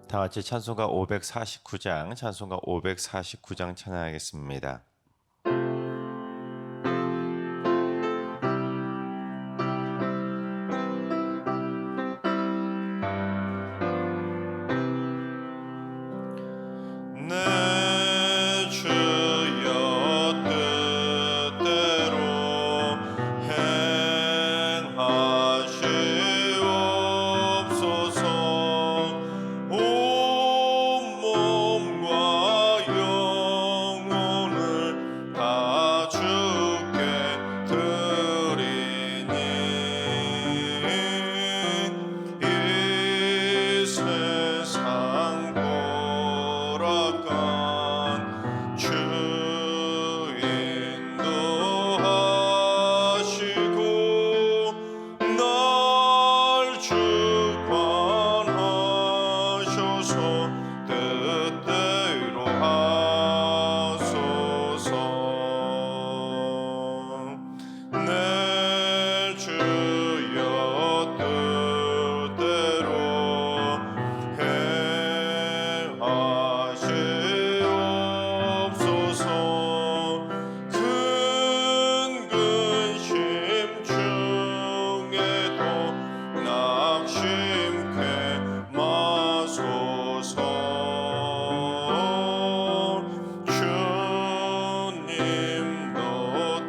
다 같이 찬송가 549장, 찬송가 549장 찬양하겠습니다. 내 주여 뜻대로 행하시옵소서. 온 몸과 영혼을 다 주께 드리니 이 세상 돌아간 주 인도하시고 날 주관하셔서 뜻대로 하소서. 내 주여 뜻대로 행하시옵소서. 큰 근심 중에도 낙심케 마소서. 주님도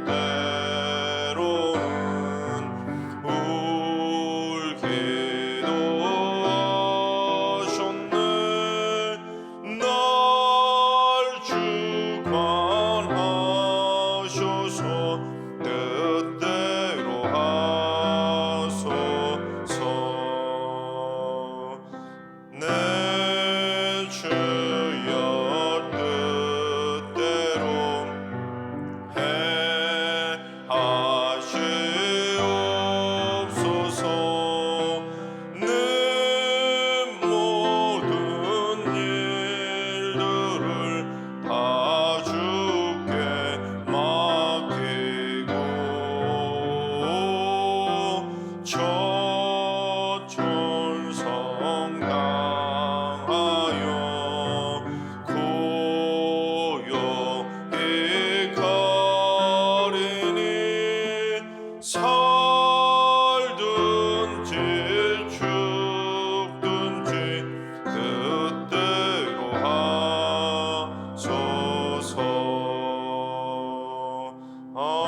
때로는 울기도 하셨네. 날 주관하셔서 뜻대로 하소서. 내 주여 뜻대로 행하시옵소서. 내 모든 일들을 다 주께 맡기고 저 천성 당하여 고요히 가리니 살든지 죽든지 뜻대로 하소서. 아멘.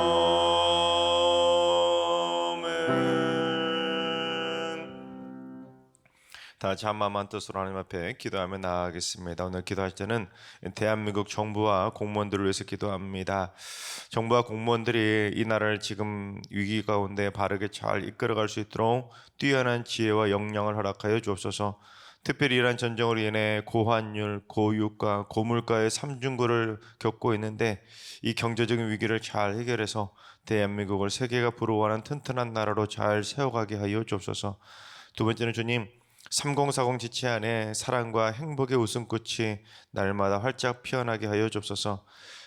다 같이 한마음만 뜻으로 하나님 앞에 기도하며 나아가겠습니다. 오늘 기도할 때는 대한민국 정부와 공무원들을 위해서 기도합니다. 정부와 공무원들이 이 나라를 지금 위기 가운데 바르게 잘 이끌어갈 수 있도록 뛰어난 지혜와 역량을 허락하여 주옵소서. 특별히 이란 전쟁으로 인해 고환율, 고유가, 고물가의 삼중고를 겪고 있는데 이 경제적인 위기를 잘 해결해서 대한민국을 세계가 부러워하는 튼튼한 나라로 잘 세워가게 하여 주옵소서. 두 번째는 주님, 3040 지체 안에 사랑과 행복의 웃음꽃이 날마다 활짝 피어나게 하여 주옵소서.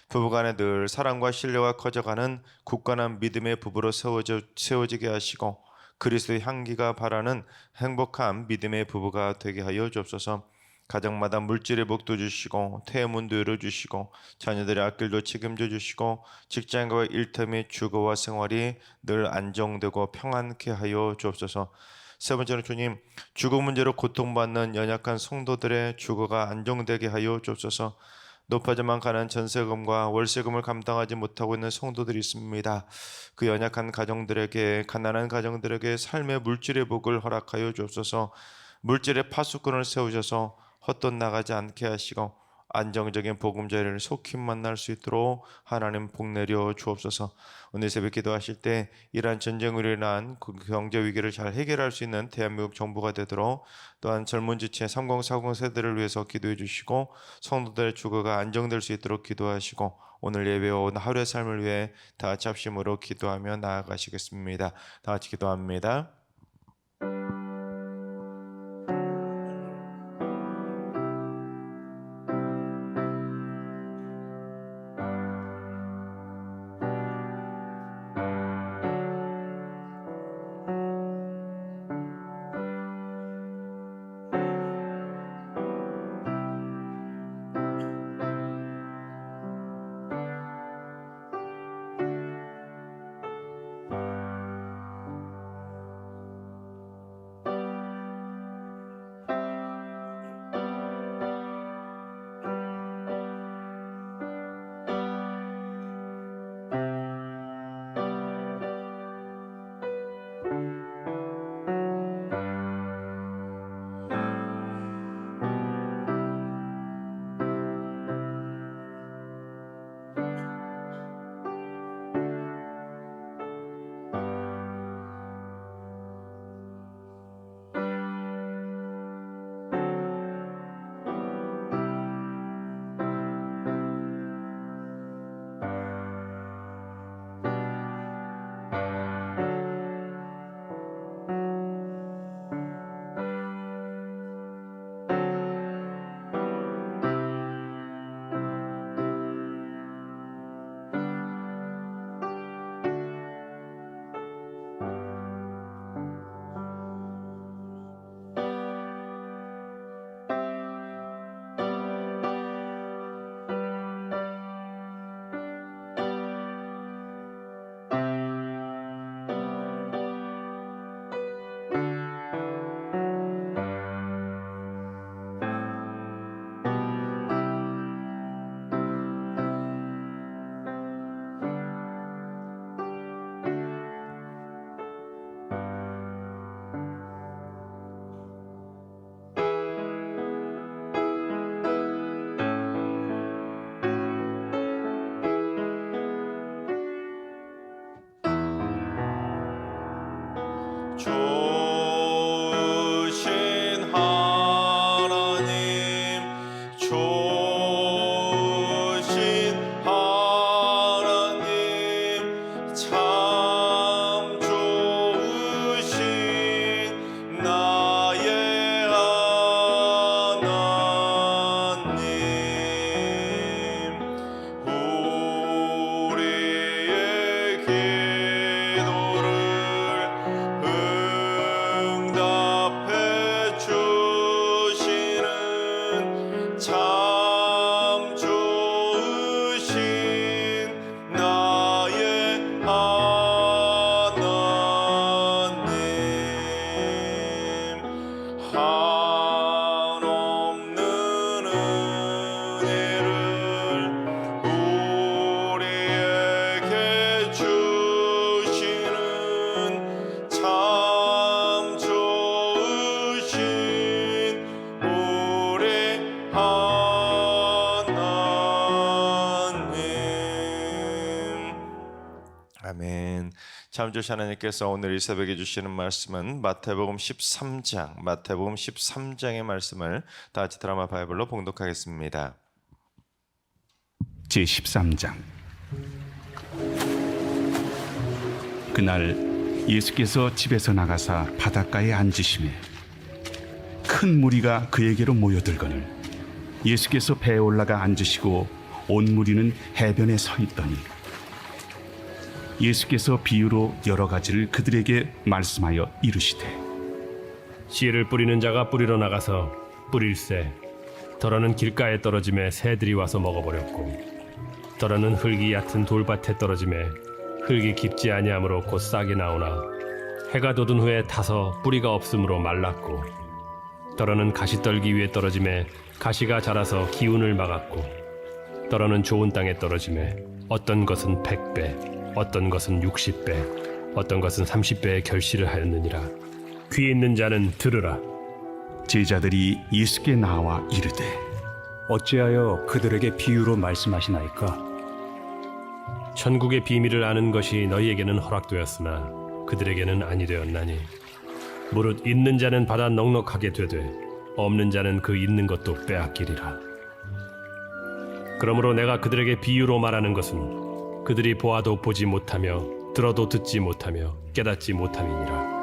부부간에 늘 사랑과 신뢰가 커져가는 굳건한 믿음의 부부로 세워지게 하시고 그리스도의 향기가 바라는 행복한 믿음의 부부가 되게 하여 주옵소서. 가정마다 물질의 복도 주시고 태문도 열어주시고 자녀들의 앞길도 책임져 주시고 직장과의 일터의 주거와 생활이 늘 안정되고 평안케 하여 주옵소서. 세 번째로 주님, 주거 문제로 고통받는 연약한 성도들의 주거가 안정되게 하여 주옵소서. 높아져만 가는 전세금과 월세금을 감당하지 못하고 있는 성도들이 있습니다. 그 연약한 가정들에게, 가난한 가정들에게 삶의 물질의 복을 허락하여 주옵소서. 물질의 파수꾼을 세우셔서 헛돈 나가지 않게 하시고 안정적인 보금자리를 속히 만날 수 있도록 하나님 복 내려 주옵소서. 오늘 새벽 기도하실 때 이러한 전쟁으로 인한 경제 위기를 잘 해결할 수 있는 대한민국 정부가 되도록, 또한 젊은 지체 3040 세대를 위해서 기도해 주시고 성도들의 주거가 안정될 수 있도록 기도하시고 오늘 예배와 오늘 하루의 삶을 위해 다 같이 합심으로 기도하며 나아가시겠습니다. 다 같이 기도합니다. 잠조시 하나님께서 오늘 이 새벽에 주시는 말씀은 마태복음 13장의 말씀을 다 같이 드라마 바이블로 봉독하겠습니다. 제13장. 그날 예수께서 집에서 나가사 바닷가에 앉으시매 큰 무리가 그에게로 모여들거늘 예수께서 배에 올라가 앉으시고 온 무리는 해변에 서 있더니 예수께서 비유로 여러 가지를 그들에게 말씀하여 이르시되 씨를 뿌리는 자가 뿌리러 나가서 뿌릴새 더러는 길가에 떨어짐에 새들이 와서 먹어버렸고 더러는 흙이 얕은 돌밭에 떨어짐에 흙이 깊지 아니하므로 곧 싹이 나오나 해가 돋은 후에 타서 뿌리가 없으므로 말랐고 더러는 가시떨기 위에 떨어짐에 가시가 자라서 기운을 막았고 더러는 좋은 땅에 떨어짐에 어떤 것은 100배 어떤 것은 60배 어떤 것은 30배의 결실을 하였느니라. 귀 있는 자는 들으라. 제자들이 예수께 나와 이르되 어찌하여 그들에게 비유로 말씀하시나이까? 천국의 비밀을 아는 것이 너희에게는 허락되었으나 그들에게는 아니 되었나니 무릇 있는 자는 받아 넉넉하게 되되 없는 자는 그 있는 것도 빼앗기리라. 그러므로 내가 그들에게 비유로 말하는 것은 그들이 보아도 보지 못하며 들어도 듣지 못하며 깨닫지 못함이니라.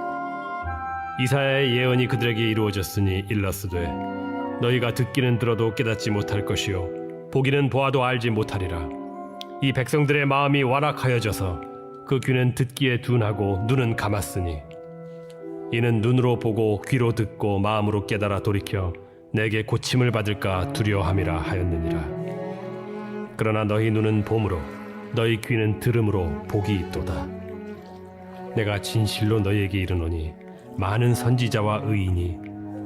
이사야의 예언이 그들에게 이루어졌으니 일렀으되 너희가 듣기는 들어도 깨닫지 못할 것이요 보기는 보아도 알지 못하리라. 이 백성들의 마음이 완악하여져서 그 귀는 듣기에 둔하고 눈은 감았으니 이는 눈으로 보고 귀로 듣고 마음으로 깨달아 돌이켜 내게 고침을 받을까 두려워함이라 하였느니라. 그러나 너희 눈은 봄으로 너희 귀는 들음으로 복이 있도다. 내가 진실로 너희에게 이르노니 많은 선지자와 의인이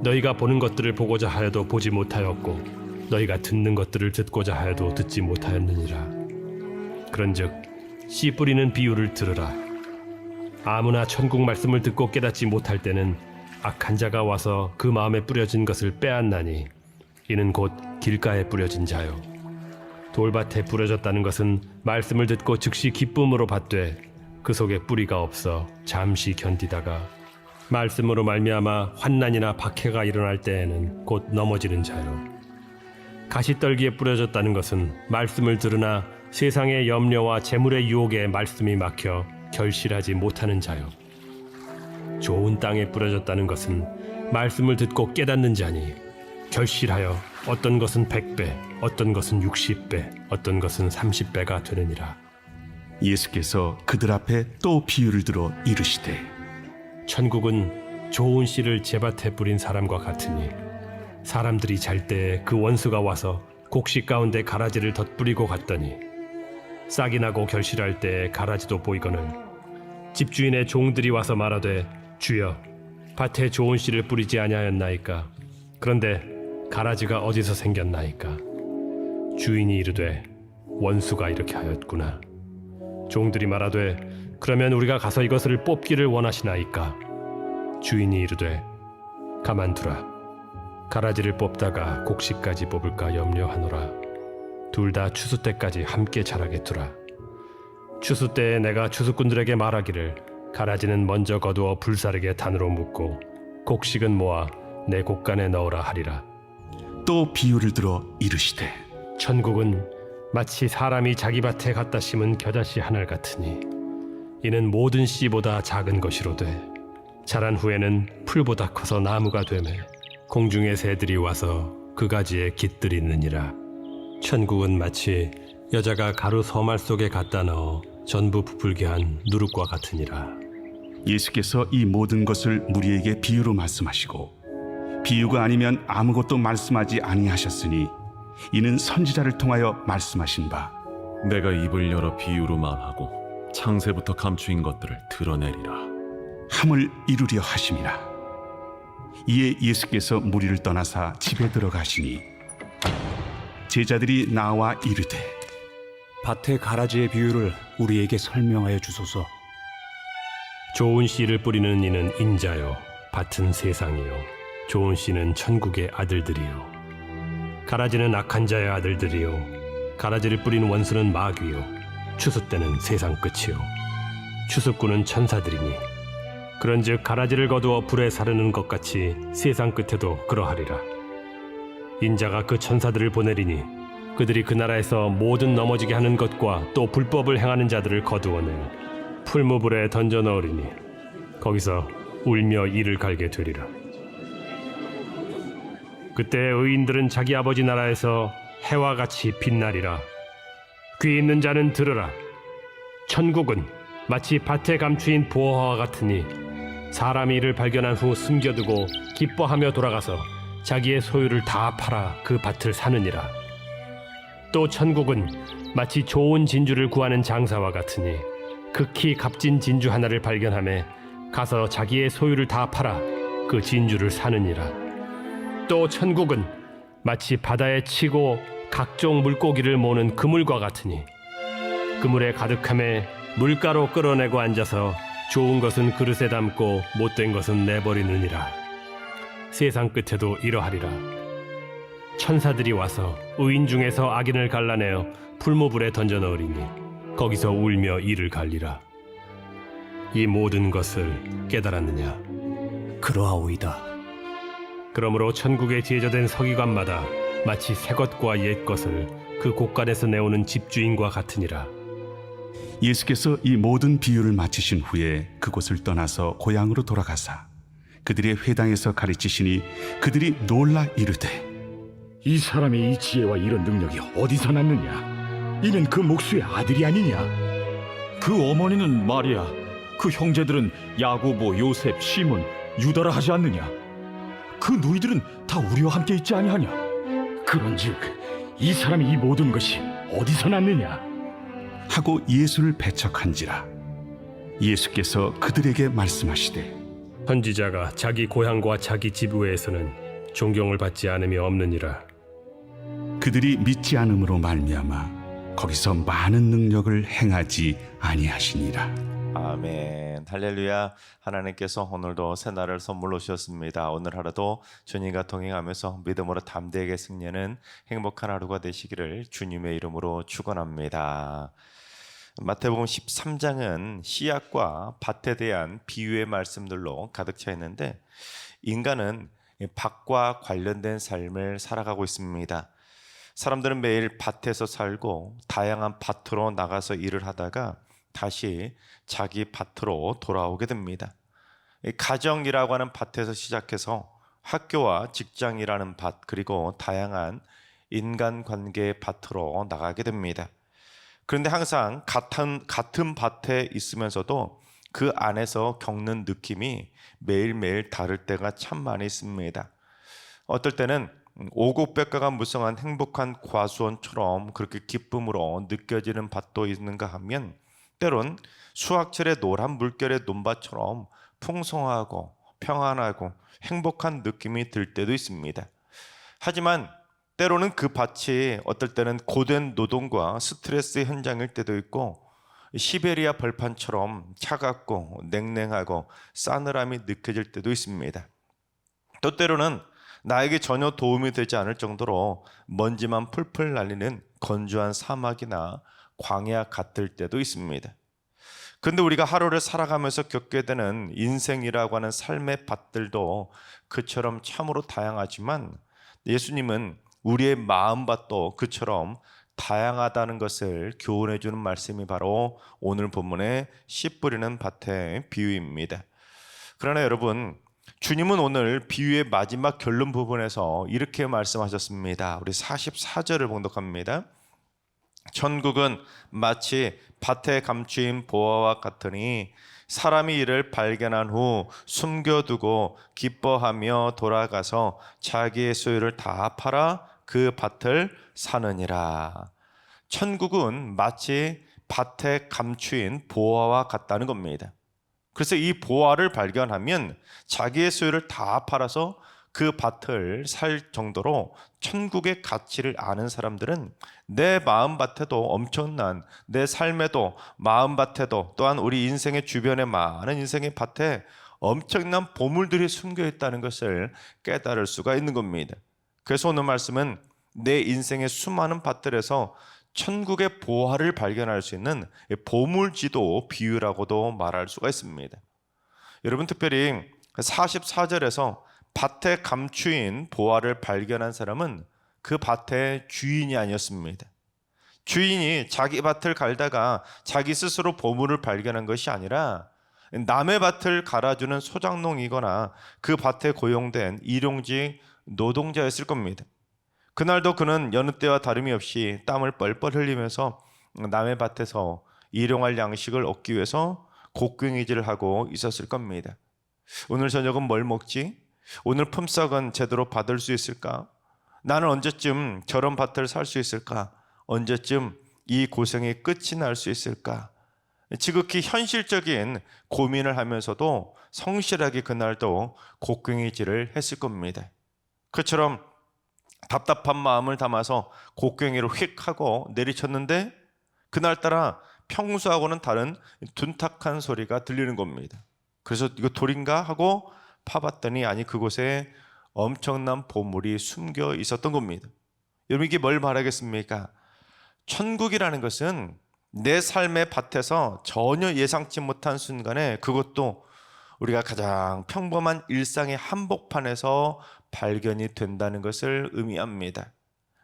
너희가 보는 것들을 보고자 하여도 보지 못하였고 너희가 듣는 것들을 듣고자 하여도 듣지 못하였느니라. 그런즉 씨 뿌리는 비유를 들으라. 아무나 천국 말씀을 듣고 깨닫지 못할 때는 악한 자가 와서 그 마음에 뿌려진 것을 빼앗나니 이는 곧 길가에 뿌려진 자요 돌밭에 뿌려졌다는 것은 말씀을 듣고 즉시 기쁨으로 받되 그 속에 뿌리가 없어 잠시 견디다가 말씀으로 말미암아 환난이나 박해가 일어날 때에는 곧 넘어지는 자요 가시떨기에 뿌려졌다는 것은 말씀을 들으나 세상의 염려와 재물의 유혹에 말씀이 막혀 결실하지 못하는 자요 좋은 땅에 뿌려졌다는 것은 말씀을 듣고 깨닫는 자니 결실하여 어떤 것은 100배 어떤 것은 60배 어떤 것은 30배가 되느니라. 예수께서 그들 앞에 또 비유를 들어 이르시되 천국은 좋은 씨를 제밭에 뿌린 사람과 같으니 사람들이 잘 때에 그 원수가 와서 곡식 가운데 가라지를 덧뿌리고 갔더니 싹이 나고 결실할 때에 가라지도 보이거늘 집주인의 종들이 와서 말하되 주여 밭에 좋은 씨를 뿌리지 아니하였나이까? 그런데 가라지가 어디서 생겼나이까? 주인이 이르되 원수가 이렇게 하였구나. 종들이 말하되 그러면 우리가 가서 이것을 뽑기를 원하시나이까? 주인이 이르되 가만두라. 가라지를 뽑다가 곡식까지 뽑을까 염려하노라. 둘 다 추수 때까지 함께 자라게 두라. 추수 때에 내가 추수꾼들에게 말하기를 가라지는 먼저 거두어 불사르게 단으로 묶고 곡식은 모아 내 곡간에 넣으라 하리라. 또 비유를 들어 이르시되 천국은 마치 사람이 자기 밭에 갖다 심은 겨자씨 한 알 같으니 이는 모든 씨보다 작은 것이로되 자란 후에는 풀보다 커서 나무가 되매 공중의 새들이 와서 그 가지에 깃들이 느니라. 천국은 마치 여자가 가루 서말 속에 갖다 넣어 전부 부풀게 한 누룩과 같으니라. 예수께서 이 모든 것을 무리에게 비유로 말씀하시고 비유가 아니면 아무것도 말씀하지 아니하셨으니 이는 선지자를 통하여 말씀하신 바 내가 입을 열어 비유로 말하고 창세부터 감추인 것들을 드러내리라 함을 이루려 하심이라. 이에 예수께서 무리를 떠나사 집에 들어가시니 제자들이 나와 이르되 밭의 가라지의 비유를 우리에게 설명하여 주소서. 좋은 씨를 뿌리는 이는 인자요 밭은 세상이요 좋은 씨는 천국의 아들들이요 가라지는 악한 자의 아들들이요 가라지를 뿌린 원수는 마귀요 추수 때는 세상 끝이요 추수꾼은 천사들이니 그런즉 가라지를 거두어 불에 사르는 것 같이 세상 끝에도 그러하리라. 인자가 그 천사들을 보내리니 그들이 그 나라에서 모든 넘어지게 하는 것과 또 불법을 행하는 자들을 거두어내어 풀무불에 던져 넣으리니 거기서 울며 이를 갈게 되리라. 그때 의인들은 자기 아버지 나라에서 해와 같이 빛나리라. 귀 있는 자는 들으라. 천국은 마치 밭에 감추인 보화와 같으니 사람이 이를 발견한 후 숨겨두고 기뻐하며 돌아가서 자기의 소유를 다 팔아 그 밭을 사느니라. 또 천국은 마치 좋은 진주를 구하는 장사와 같으니 극히 값진 진주 하나를 발견하며 가서 자기의 소유를 다 팔아 그 진주를 사느니라. 또 천국은 마치 바다에 치고 각종 물고기를 모는 그물과 같으니 그물에 가득함에 물가로 끌어내고 앉아서 좋은 것은 그릇에 담고 못된 것은 내버리느니라. 세상 끝에도 이러하리라. 천사들이 와서 의인 중에서 악인을 갈라내어 풀무불에 던져 넣으리니 거기서 울며 이를 갈리라. 이 모든 것을 깨달았느냐? 그러하오이다. 그러므로 천국에 제조된 서기관마다 마치 새 것과 옛 것을 그 곳간에서 내오는 집주인과 같으니라. 예수께서 이 모든 비유를 마치신 후에 그곳을 떠나서 고향으로 돌아가사 그들의 회당에서 가르치시니 그들이 놀라 이르되 이 사람의 이 지혜와 이런 능력이 어디서 났느냐? 이는 그 목수의 아들이 아니냐? 그 어머니는 마리아, 그 형제들은 야고보, 요셉, 시몬, 유다라 하지 않느냐? 그 누이들은 다 우리와 함께 있지 아니하냐? 그런즉 이 사람이 이 모든 것이 어디서 났느냐? 하고 예수를 배척한지라. 예수께서 그들에게 말씀하시되 선지자가 자기 고향과 자기 집 외에서는 존경을 받지 않음이 없느니라. 그들이 믿지 않음으로 말미암아 거기서 많은 능력을 행하지 아니하시니라. 아멘. 할렐루야. 하나님께서 오늘도 새 날을 선물로 주셨습니다. 오늘 하루도 주님과 동행하면서 믿음으로 담대하게 승리하는 행복한 하루가 되시기를 주님의 이름으로 축원합니다. 마태복음 13장은 씨앗과 밭에 대한 비유의 말씀들로 가득 차 있는데 인간은 밭과 관련된 삶을 살아가고 있습니다. 사람들은 매일 밭에서 살고 다양한 밭으로 나가서 일을 하다가 다시 자기 밭으로 돌아오게 됩니다. 가정이라고 하는 밭에서 시작해서 학교와 직장이라는 밭, 그리고 다양한 인간관계의 밭으로 나가게 됩니다. 그런데 항상 같은 밭에 있으면서도 그 안에서 겪는 느낌이 매일매일 다를 때가 참 많이 있습니다. 어떨 때는 오곡백과가 무성한 행복한 과수원처럼 그렇게 기쁨으로 느껴지는 밭도 있는가 하면 때론 수확철의 노란 물결의 논밭처럼 풍성하고 평안하고 행복한 느낌이 들 때도 있습니다. 하지만 때로는 그 밭이 어떨 때는 고된 노동과 스트레스 현장일 때도 있고 시베리아 벌판처럼 차갑고 냉랭하고 싸늘함이 느껴질 때도 있습니다. 또 때로는 나에게 전혀 도움이 되지 않을 정도로 먼지만 풀풀 날리는 건조한 사막이나 광야 같을 때도 있습니다. 그런데 우리가 하루를 살아가면서 겪게 되는 인생이라고 하는 삶의 밭들도 그처럼 참으로 다양하지만 예수님은 우리의 마음밭도 그처럼 다양하다는 것을 교훈해 주는 말씀이 바로 오늘 본문의 씨 뿌리는 밭의 비유입니다. 그러나 여러분, 주님은 오늘 비유의 마지막 결론 부분에서 이렇게 말씀하셨습니다. 우리 44절을 봉독합니다. 천국은 마치 밭에 감추인 보화와 같으니 사람이 이를 발견한 후 숨겨두고 기뻐하며 돌아가서 자기의 소유를 다 팔아 그 밭을 사느니라. 천국은 마치 밭에 감추인 보화와 같다는 겁니다. 그래서 이 보화를 발견하면 자기의 소유를 다 팔아서 그 밭을 살 정도로 천국의 가치를 아는 사람들은 내 마음밭에도 엄청난, 내 삶에도 마음밭에도 또한 우리 인생의 주변의 많은 인생의 밭에 엄청난 보물들이 숨겨 있다는 것을 깨달을 수가 있는 겁니다. 그래서 오늘 말씀은 내 인생의 수많은 밭들에서 천국의 보화를 발견할 수 있는 보물지도 비유라고도 말할 수가 있습니다. 여러분, 특별히 44절에서 밭에 감추인 보화를 발견한 사람은 그 밭의 주인이 아니었습니다. 주인이 자기 밭을 갈다가 자기 스스로 보물을 발견한 것이 아니라 남의 밭을 갈아주는 소작농이거나 그 밭에 고용된 일용직 노동자였을 겁니다. 그날도 그는 여느 때와 다름이 없이 땀을 뻘뻘 흘리면서 남의 밭에서 일용할 양식을 얻기 위해서 곡괭이질을 하고 있었을 겁니다. 오늘 저녁은 뭘 먹지? 오늘 품삯은 제대로 받을 수 있을까? 나는 언제쯤 저런 밭을 살 수 있을까? 언제쯤 이 고생이 끝이 날 수 있을까? 지극히 현실적인 고민을 하면서도 성실하게 그날도 곡괭이질을 했을 겁니다. 그처럼 답답한 마음을 담아서 곡괭이를 휙 하고 내리쳤는데 그날따라 평소하고는 다른 둔탁한 소리가 들리는 겁니다. 그래서 이거 돌인가 하고 파봤더니 아니, 그곳에 엄청난 보물이 숨겨 있었던 겁니다. 여러분, 이게 뭘 말하겠습니까? 천국이라는 것은 내 삶의 밭에서 전혀 예상치 못한 순간에, 그것도 우리가 가장 평범한 일상의 한복판에서 발견이 된다는 것을 의미합니다.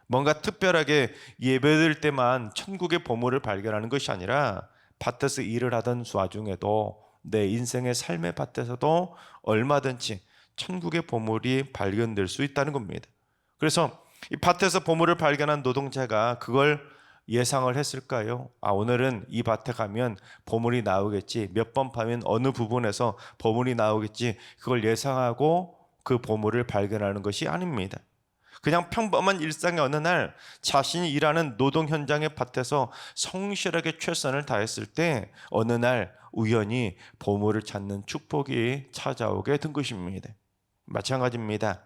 뭔가 특별하게 예배드릴 때만 천국의 보물을 발견하는 것이 아니라 밭에서 일을 하던 와중에도 내 인생의 삶의 밭에서도 얼마든지 천국의 보물이 발견될 수 있다는 겁니다. 그래서 이 밭에서 보물을 발견한 노동자가 그걸 예상을 했을까요? 오늘은 이 밭에 가면 보물이 나오겠지, 몇 번 파면 어느 부분에서 보물이 나오겠지, 그걸 예상하고 그 보물을 발견하는 것이 아닙니다. 그냥 평범한 일상의 어느 날 자신이 일하는 노동 현장의 밭에서 성실하게 최선을 다했을 때 어느 날 우연히 보물을 찾는 축복이 찾아오게 된 것입니다. 마찬가지입니다.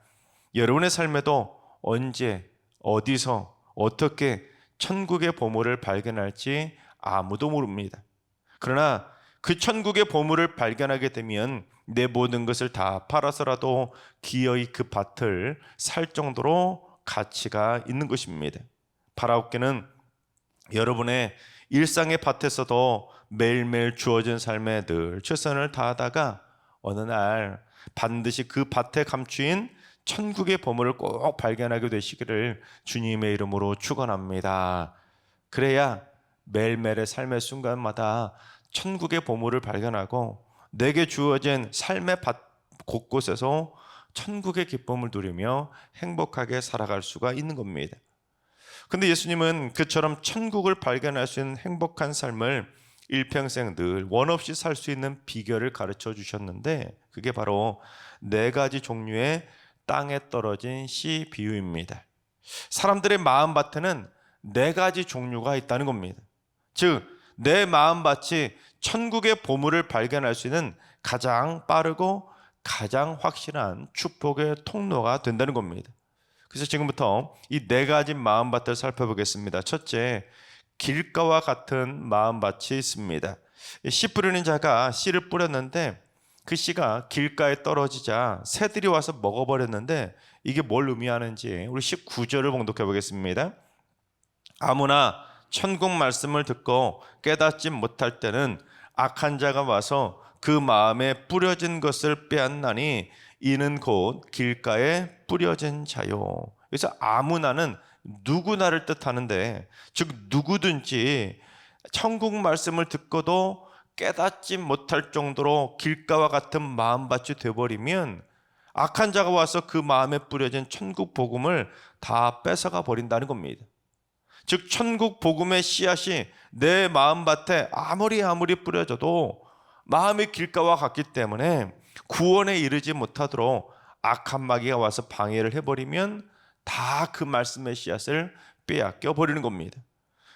여러분의 삶에도 언제, 어디서, 어떻게 천국의 보물을 발견할지 아무도 모릅니다. 그러나 그 천국의 보물을 발견하게 되면 내 모든 것을 다 팔아서라도 기어이 그 밭을 살 정도로 가치가 있는 것입니다. 바라옵기는 여러분의 일상의 밭에서도 매일매일 주어진 삶에 늘 최선을 다하다가 어느 날 반드시 그 밭에 감추인 천국의 보물을 꼭 발견하게 되시기를 주님의 이름으로 축원합니다. 그래야 매일매일의 삶의 순간마다 천국의 보물을 발견하고 내게 주어진 삶의 밭 곳곳에서 천국의 기쁨을 누리며 행복하게 살아갈 수가 있는 겁니다. 근데 예수님은 그처럼 천국을 발견할 수 있는 행복한 삶을 일평생 늘 원 없이 살 수 있는 비결을 가르쳐 주셨는데 그게 바로 4가지 종류의 땅에 떨어진 씨 비유입니다. 사람들의 마음밭에는 4가지 종류가 있다는 겁니다. 즉, 내 마음밭이 천국의 보물을 발견할 수 있는 가장 빠르고 가장 확실한 축복의 통로가 된다는 겁니다. 그래서 지금부터 이 4가지 마음밭을 살펴보겠습니다. 첫째, 길가와 같은 마음밭이 있습니다. 씨 뿌리는 자가 씨를 뿌렸는데 그 씨가 길가에 떨어지자 새들이 와서 먹어버렸는데 이게 뭘 의미하는지 우리 19절을 봉독해 보겠습니다. 아무나 천국 말씀을 듣고 깨닫지 못할 때는 악한 자가 와서 그 마음에 뿌려진 것을 빼앗나니 이는 곧 길가에 뿌려진 자요. 그래서 아무나는 누구나를 뜻하는데, 즉 누구든지 천국 말씀을 듣고도 깨닫지 못할 정도로 길가와 같은 마음밭이 되어버리면 악한 자가 와서 그 마음에 뿌려진 천국 복음을 다 뺏어가 버린다는 겁니다. 즉 천국 복음의 씨앗이 내 마음밭에 아무리 뿌려져도 마음의 길가와 같기 때문에 구원에 이르지 못하도록 악한 마귀가 와서 방해를 해버리면 다 그 말씀의 씨앗을 빼앗겨 버리는 겁니다.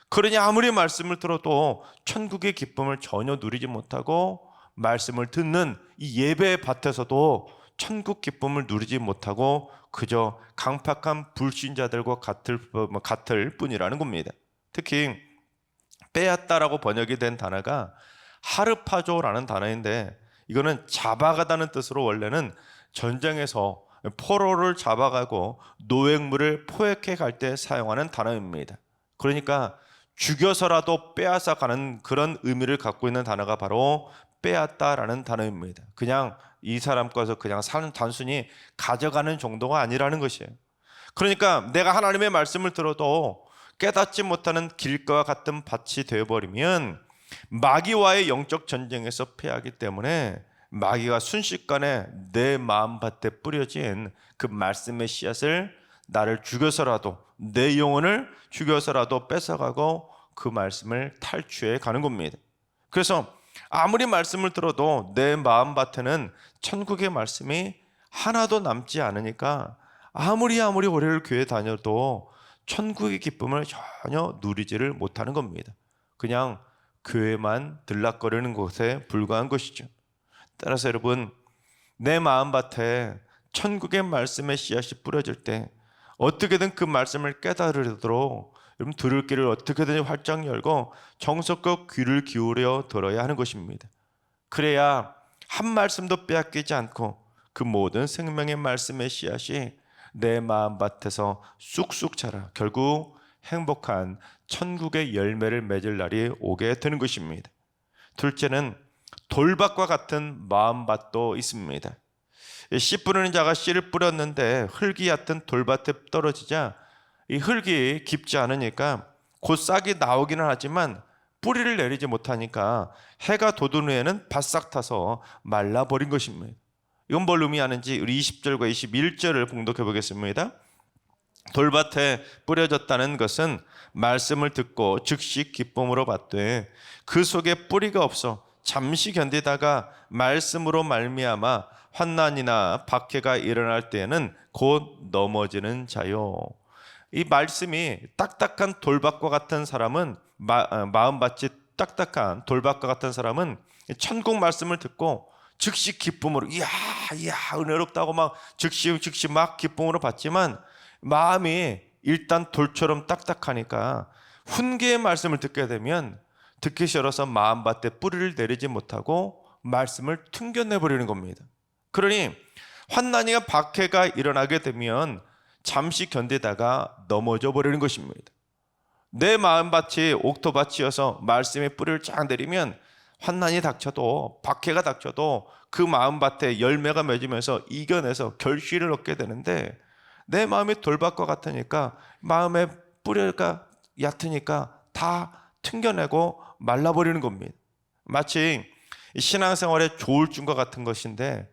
그러니 아무리 말씀을 들어도 천국의 기쁨을 전혀 누리지 못하고 말씀을 듣는 이 예배의 밭에서도 천국 기쁨을 누리지 못하고 그저 강팍한 불신자들과 같을 뿐이라는 겁니다. 특히 빼앗다라고 번역이 된 단어가 하르파조라는 단어인데 이거는 잡아가다는 뜻으로 원래는 전쟁에서 포로를 잡아가고 노획물을 포획해 갈 때 사용하는 단어입니다. 그러니까 죽여서라도 빼앗아 가는 그런 의미를 갖고 있는 단어가 바로 빼앗다라는 단어입니다. 그냥 이 사람 거에서 그냥 단순히 가져가는 정도가 아니라는 것이에요. 그러니까 내가 하나님의 말씀을 들어도 깨닫지 못하는 길과 같은 밭이 되어버리면 마귀와의 영적 전쟁에서 패하기 때문에 마귀가 순식간에 내 마음밭에 뿌려진 그 말씀의 씨앗을 나를 죽여서라도, 내 영혼을 죽여서라도 뺏어가고 그 말씀을 탈취해 가는 겁니다. 그래서 아무리 말씀을 들어도 내 마음밭에는 천국의 말씀이 하나도 남지 않으니까 아무리 오래 교회 다녀도 천국의 기쁨을 전혀 누리지를 못하는 겁니다. 그냥 교회만 들락거리는 곳에 불과한 것이죠. 따라서 여러분, 내 마음밭에 천국의 말씀의 씨앗이 뿌려질 때 어떻게든 그 말씀을 깨달으도록 여러분 들을 길을 어떻게든 활짝 열고 정성껏 귀를 기울여 들어야 하는 것입니다. 그래야 한 말씀도 빼앗기지 않고 그 모든 생명의 말씀의 씨앗이 내 마음밭에서 쑥쑥 자라 결국 행복한 천국의 열매를 맺을 날이 오게 되는 것입니다. 둘째는 돌밭과 같은 마음밭도 있습니다. 씨 뿌리는 자가 씨를 뿌렸는데 흙이 얕은 돌밭에 떨어지자 이 흙이 깊지 않으니까 곧 싹이 나오기는 하지만 뿌리를 내리지 못하니까 해가 돋은 후에는 바싹 타서 말라버린 것입니다. 이건 뭘 의미하는지 우리 20절과 21절을 봉독해 보겠습니다. 돌밭에 뿌려졌다는 것은 말씀을 듣고 즉시 기쁨으로 받되 그 속에 뿌리가 없어 잠시 견디다가 말씀으로 말미암아 환난이나 박해가 일어날 때에는 곧 넘어지는 자요. 이 말씀이 딱딱한 돌밭과 같은 사람은 마음밭이 딱딱한 돌밭과 같은 사람은 천국 말씀을 듣고 즉시 기쁨으로 이야 은혜롭다고 막 즉시 막 기쁨으로 받지만 마음이 일단 돌처럼 딱딱하니까 훈계의 말씀을 듣게 되면 듣기 싫어서 마음밭에 뿌리를 내리지 못하고 말씀을 튕겨내버리는 겁니다. 그러니 환난이나 박해가 일어나게 되면 잠시 견디다가 넘어져 버리는 것입니다. 내 마음밭이 옥토밭이어서 말씀의 뿌리를 쫙 내리면 환난이 닥쳐도 박해가 닥쳐도 그 마음밭에 열매가 맺으면서 이겨내서 결실을 얻게 되는데 내 마음이 돌밭과 같으니까 마음의 뿌리가 얕으니까 다 튕겨내고 말라버리는 겁니다. 마치 신앙생활의 조울증과 같은 것인데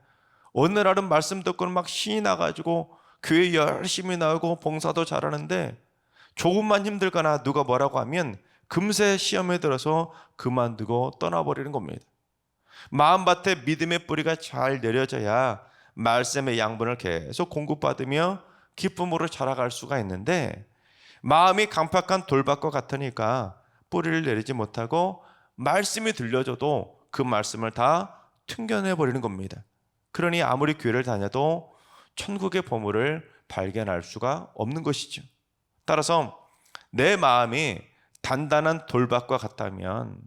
어느 날은 말씀 듣고는 막 신이 나가지고 교회 열심히 나오고 봉사도 잘하는데 조금만 힘들거나 누가 뭐라고 하면 금세 시험에 들어서 그만두고 떠나버리는 겁니다. 마음밭에 믿음의 뿌리가 잘 내려져야 말씀의 양분을 계속 공급받으며 기쁨으로 자라갈 수가 있는데 마음이 강팍한 돌밭과 같으니까 뿌리를 내리지 못하고 말씀이 들려줘도 그 말씀을 다 튕겨내버리는 겁니다. 그러니 아무리 교회를 다녀도 천국의 보물을 발견할 수가 없는 것이죠. 따라서 내 마음이 단단한 돌밭과 같다면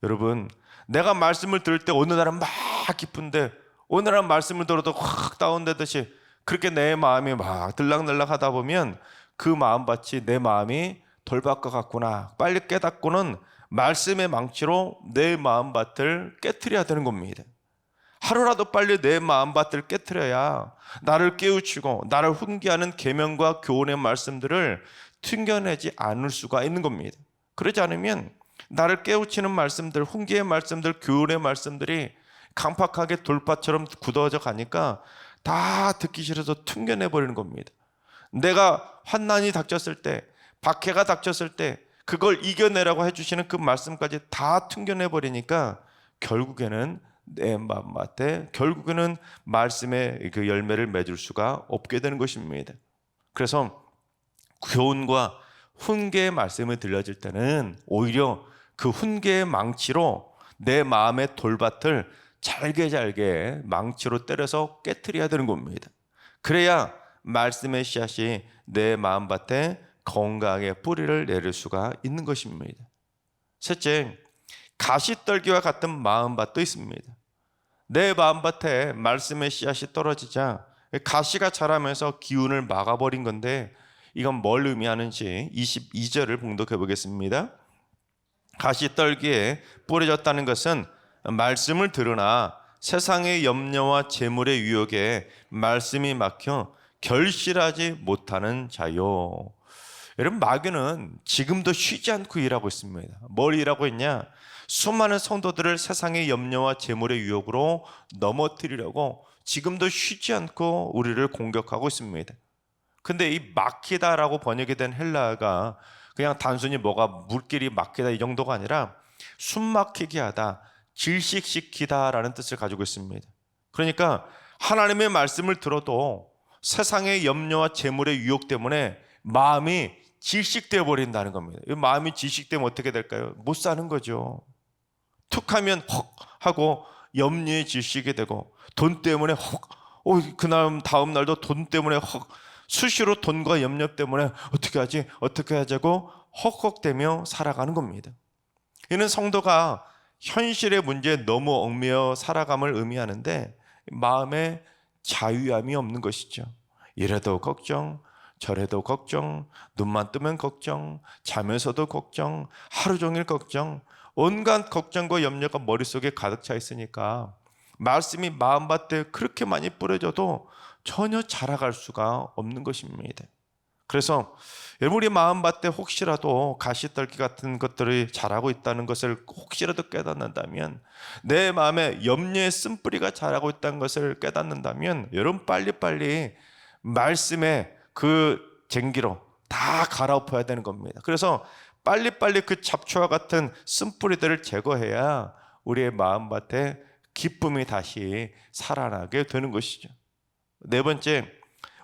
여러분 내가 말씀을 들을 때 어느 날은 막 기쁜데 어느 날은 말씀을 들어도 확 다운되듯이 그렇게 내 마음이 막 들락날락 하다 보면 그 마음밭이 내 마음이 돌밭과 같구나 빨리 깨닫고는 말씀의 망치로 내 마음밭을 깨트려야 되는 겁니다. 하루라도 빨리 내 마음밭을 깨트려야 나를 깨우치고 나를 훈계하는 계명과 교훈의 말씀들을 튕겨내지 않을 수가 있는 겁니다. 그러지 않으면 나를 깨우치는 말씀들, 훈계의 말씀들, 교훈의 말씀들이 강팍하게 돌밭처럼 굳어져 가니까 다 듣기 싫어서 튕겨내버리는 겁니다. 내가 환난이 닥쳤을 때, 박해가 닥쳤을 때 그걸 이겨내라고 해주시는 그 말씀까지 다 튕겨내버리니까 결국에는 내 마음밭에 결국에는 말씀의 그 열매를 맺을 수가 없게 되는 것입니다. 그래서 교훈과 훈계의 말씀이 들려질 때는 오히려 그 훈계의 망치로 내 마음의 돌밭을 잘게 망치로 때려서 깨트려야 되는 겁니다. 그래야 말씀의 씨앗이 내 마음밭에 건강하게 뿌리를 내릴 수가 있는 것입니다. 셋째, 가시떨기와 같은 마음밭도 있습니다. 내 마음밭에 말씀의 씨앗이 떨어지자 가시가 자라면서 기운을 막아버린 건데 이건 뭘 의미하는지 22절을 봉독해 보겠습니다. 가시떨기에 뿌려졌다는 것은 말씀을 들으나 세상의 염려와 재물의 유혹에 말씀이 막혀 결실하지 못하는 자요. 여러분, 마귀는 지금도 쉬지 않고 일하고 있습니다. 뭘 일하고 있냐? 수많은 성도들을 세상의 염려와 재물의 유혹으로 넘어뜨리려고 지금도 쉬지 않고 우리를 공격하고 있습니다. 근데 이 막히다라고 번역이 된 헬라어가 그냥 단순히 뭐가 물길이 막히다 이 정도가 아니라 숨 막히게 하다, 질식시키다라는 뜻을 가지고 있습니다. 그러니까 하나님의 말씀을 들어도 세상의 염려와 재물의 유혹 때문에 마음이 질식되어 버린다는 겁니다. 이 마음이 질식되면 어떻게 될까요? 못 사는 거죠. 툭하면 헉 하고 염려에 질식이 되고, 돈 때문에 헉, 다음 날도 돈 때문에 헉, 수시로 돈과 염려 때문에 어떻게 하자고 헉헉대며 살아가는 겁니다. 이는 성도가 현실의 문제에 너무 얽매여 살아감을 의미하는데 마음에 자유함이 없는 것이죠. 이래도 걱정, 저래도 걱정, 눈만 뜨면 걱정, 자면서도 걱정, 하루 종일 걱정, 온갖 걱정과 염려가 머릿속에 가득 차 있으니까 말씀이 마음밭에 그렇게 많이 뿌려져도 전혀 자라갈 수가 없는 것입니다. 그래서 여러분, 우리 마음밭에 혹시라도 가시떨기 같은 것들이 자라고 있다는 것을 혹시라도 깨닫는다면, 내 마음에 염려의 쓴뿌리가 자라고 있다는 것을 깨닫는다면, 여러분 빨리빨리 말씀의 그 쟁기로 다 갈아엎어야 되는 겁니다. 그래서 빨리빨리 그 잡초와 같은 쓴뿌리들을 제거해야 우리의 마음밭에 기쁨이 다시 살아나게 되는 것이죠. 네 번째,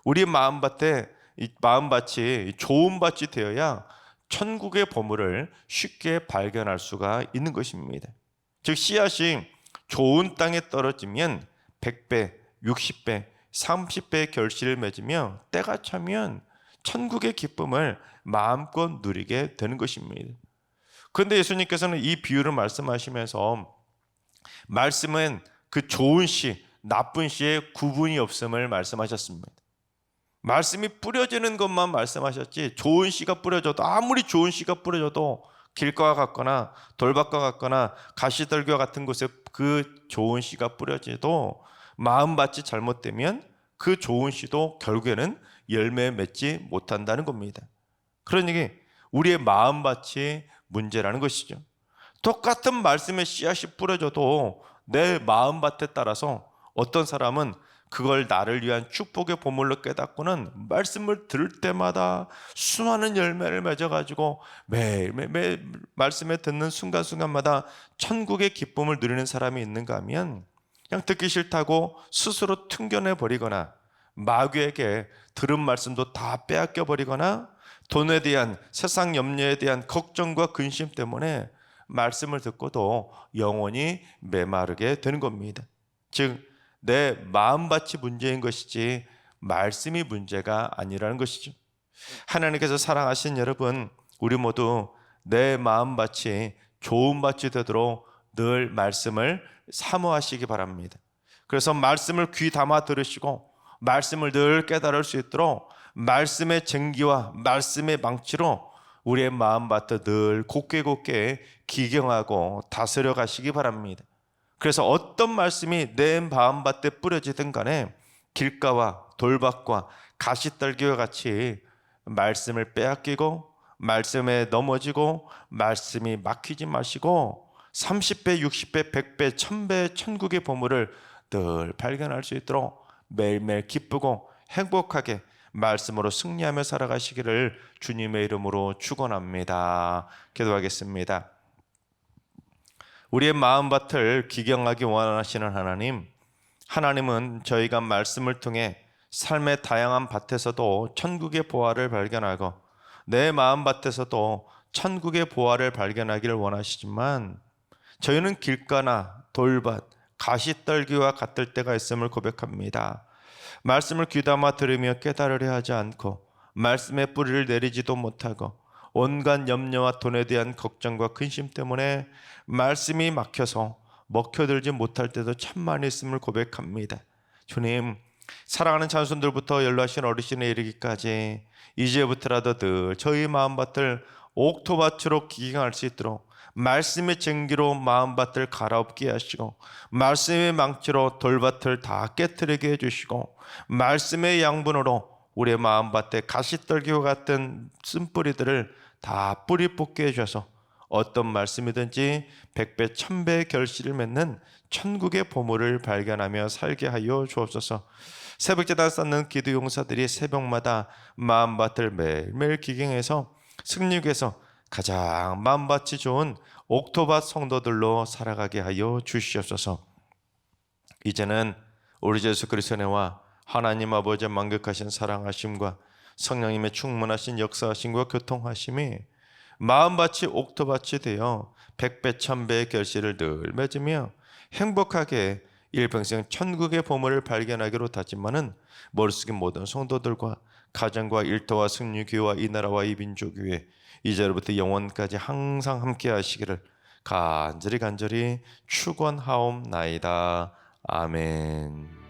우리 마음밭에 이 마음밭이 좋은 밭이 되어야 천국의 보물을 쉽게 발견할 수가 있는 것입니다. 즉, 씨앗이 좋은 땅에 떨어지면 100배, 60배, 30배의 결실을 맺으며 때가 차면 천국의 기쁨을 마음껏 누리게 되는 것입니다. 그런데 예수님께서는 이 비유를 말씀하시면서 말씀은 그 좋은 씨, 나쁜 씨의 구분이 없음을 말씀하셨습니다. 말씀이 뿌려지는 것만 말씀하셨지, 좋은 씨가 뿌려져도, 아무리 좋은 씨가 뿌려져도 길가와 같거나 돌밭과 같거나 가시떨기와 같은 곳에 그 좋은 씨가 뿌려져도 마음밭이 잘못되면 그 좋은 씨도 결국에는 열매 맺지 못한다는 겁니다. 그러니 우리의 마음밭이 문제라는 것이죠. 똑같은 말씀의 씨앗이 뿌려져도 내 마음밭에 따라서 어떤 사람은 그걸 나를 위한 축복의 보물로 깨닫고는 말씀을 들을 때마다 수많은 열매를 맺어가지고 매일 말씀에 듣는 순간순간마다 천국의 기쁨을 누리는 사람이 있는가 하면, 그냥 듣기 싫다고 스스로 튕겨내 버리거나 마귀에게 들은 말씀도 다 빼앗겨 버리거나 돈에 대한, 세상 염려에 대한 걱정과 근심 때문에 말씀을 듣고도 영원히 메마르게 되는 겁니다. 즉, 내 마음밭이 문제인 것이지 말씀이 문제가 아니라는 것이죠. 하나님께서 사랑하신 여러분, 우리 모두 내 마음밭이 좋은 밭이 되도록 늘 말씀을 사모하시기 바랍니다. 그래서 말씀을 귀 담아 들으시고 말씀을 늘 깨달을 수 있도록 말씀의 쟁기와 말씀의 망치로 우리의 마음밭을 늘 곱게 기경하고 다스려 가시기 바랍니다. 그래서 어떤 말씀이 내 마음밭에 뿌려지든 간에 길가와 돌밭과 가시떨기와 같이 말씀을 빼앗기고 말씀에 넘어지고 말씀이 막히지 마시고 30배, 60배, 100배, 1000배 천국의 보물을 늘 발견할 수 있도록 매일매일 기쁘고 행복하게 말씀으로 승리하며 살아가시기를 주님의 이름으로 축원합니다. 기도하겠습니다. 우리의 마음밭을 기경하기 원하시는 하나님은 저희가 말씀을 통해 삶의 다양한 밭에서도 천국의 보화를 발견하고 내 마음밭에서도 천국의 보화를 발견하기를 원하시지만, 저희는 길가나 돌밭, 가시떨기와 같을 때가 있음을 고백합니다. 말씀을 귀담아 들으며 깨달으려 하지 않고 말씀의 뿌리를 내리지도 못하고 온갖 염려와 돈에 대한 걱정과 근심 때문에 말씀이 막혀서 먹혀들지 못할 때도 참 많이 있음을 고백합니다. 주님, 사랑하는 자손들부터 연로하신 어르신에 이르기까지 이제부터라도 늘 저희 마음밭을 옥토밭으로 기경할 수 있도록 말씀의 쟁기로 마음밭을 갈아엎게 하시고 말씀의 망치로 돌밭을 다 깨뜨리게 해주시고 말씀의 양분으로 우리의 마음밭에 가시떨기와 같은 쓴뿌리들을 다 뿌리 뽑게 해주셔서 어떤 말씀이든지 100배 1000배의 결실을 맺는 천국의 보물을 발견하며 살게 하여 주옵소서. 새벽제단 쌓는 기도 용사들이 새벽마다 마음밭을 매일매일 기경해서 승리교에서 가장 마음밭이 좋은 옥토밭 성도들로 살아가게 하여 주시옵소서. 이제는 우리 예수 그리스도의 은혜와 하나님 아버지의 만극하신 사랑하심과 성령님의 충만하신 역사하심과 교통하심이 마음밭이 옥토밭이 되어 100배 1000배의 결실을 늘 맺으며 행복하게 일평생 천국의 보물을 발견하기로 다짐하는 머릿속의 모든 성도들과 가정과 일터와 승리교회와 이 나라와 이 민족교회 이제로부터 영원까지 항상 함께 하시기를 간절히 축원하옵나이다. 아멘.